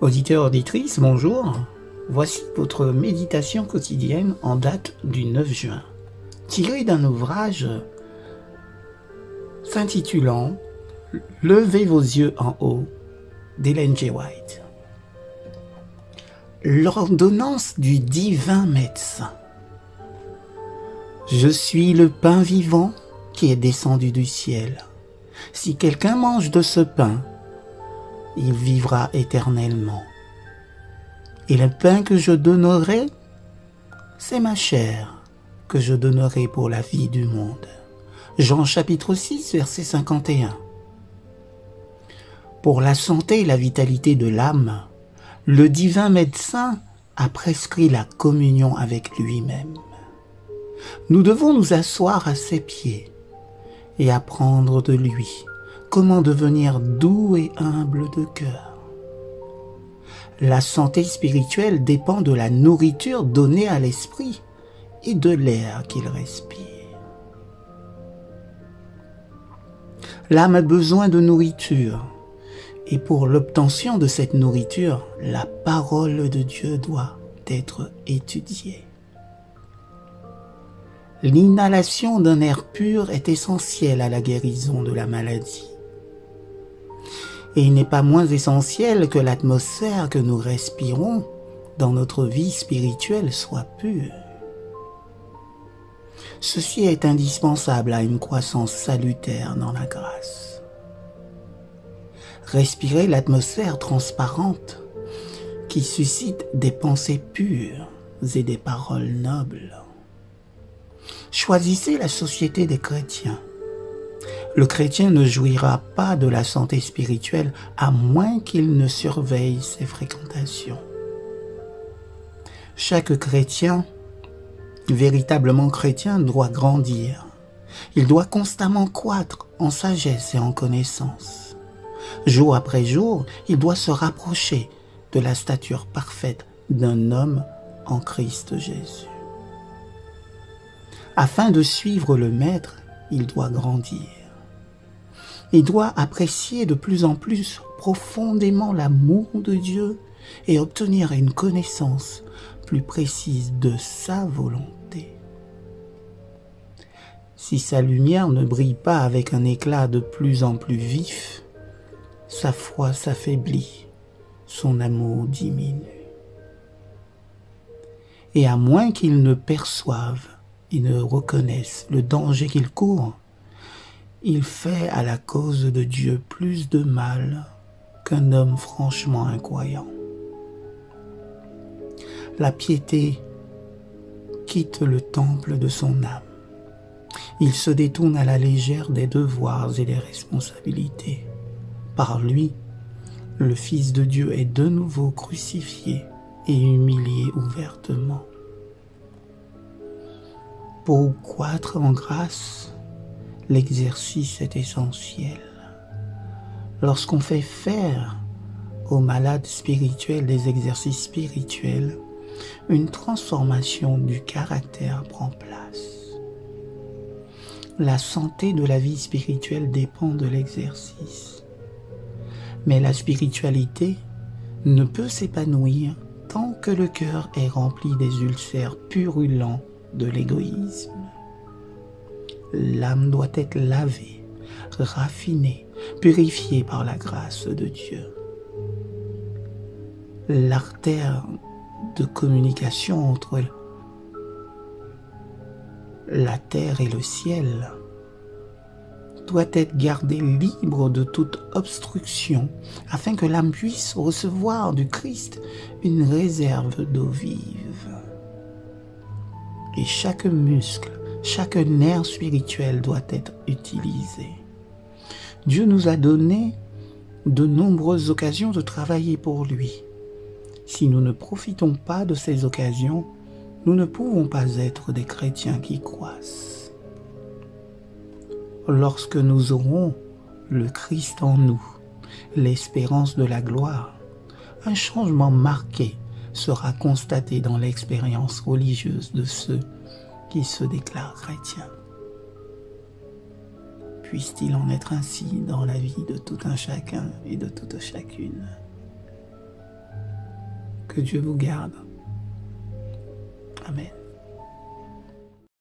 Auditeurs, auditrices, bonjour. Voici votre méditation quotidienne en date du 9 juin, tirée d'un ouvrage s'intitulant « Levez vos yeux en haut » d'Ellen G. White. L'ordonnance du divin médecin. Je suis le pain vivant qui est descendu du ciel. Si quelqu'un mange de ce pain, il vivra éternellement. Et le pain que je donnerai, c'est ma chair que je donnerai pour la vie du monde. Jean chapitre 6, verset 51. Pour la santé et la vitalité de l'âme, le divin médecin a prescrit la communion avec lui-même. Nous devons nous asseoir à ses pieds et apprendre de lui comment devenir doux et humble de cœur. La santé spirituelle dépend de la nourriture donnée à l'esprit et de l'air qu'il respire. L'âme a besoin de nourriture, et pour l'obtention de cette nourriture, la parole de Dieu doit être étudiée. L'inhalation d'un air pur est essentielle à la guérison de la maladie. Et il n'est pas moins essentiel que l'atmosphère que nous respirons dans notre vie spirituelle soit pure. Ceci est indispensable à une croissance salutaire dans la grâce. Respirez l'atmosphère transparente qui suscite des pensées pures et des paroles nobles. Choisissez la société des chrétiens. Le chrétien ne jouira pas de la santé spirituelle à moins qu'il ne surveille ses fréquentations. Chaque chrétien, véritablement chrétien, doit grandir. Il doit constamment croître en sagesse et en connaissance. Jour après jour, il doit se rapprocher de la stature parfaite d'un homme en Christ Jésus. Afin de suivre le Maître, il doit grandir. Il doit apprécier de plus en plus profondément l'amour de Dieu et obtenir une connaissance plus précise de sa volonté. Si sa lumière ne brille pas avec un éclat de plus en plus vif, sa foi s'affaiblit, son amour diminue. Et à moins qu'il ne perçoive et ne reconnaisse le danger qu'il court, il fait à la cause de Dieu plus de mal qu'un homme franchement incroyant. La piété quitte le temple de son âme. Il se détourne à la légère des devoirs et des responsabilités. Par lui, le Fils de Dieu est de nouveau crucifié et humilié ouvertement. Pour croître en grâce, l'exercice est essentiel. Lorsqu'on fait faire aux malades spirituels des exercices spirituels, une transformation du caractère prend place. La santé de la vie spirituelle dépend de l'exercice. Mais la spiritualité ne peut s'épanouir tant que le cœur est rempli des ulcères purulents de l'égoïsme. L'âme doit être lavée, raffinée, purifiée par la grâce de Dieu. L'artère de communication entre la terre et le ciel doit être gardée libre de toute obstruction afin que l'âme puisse recevoir du Christ une réserve d'eau vive. Et chaque muscle, chaque nerf spirituel doit être utilisé. Dieu nous a donné de nombreuses occasions de travailler pour lui. Si nous ne profitons pas de ces occasions, nous ne pouvons pas être des chrétiens qui croissent. Lorsque nous aurons le Christ en nous, l'espérance de la gloire, un changement marqué sera constaté dans l'expérience religieuse de ceux qui se déclarent chrétiens. Puisse-t-il en être ainsi dans la vie de tout un chacun et de toute chacune. Que Dieu vous garde. Amen.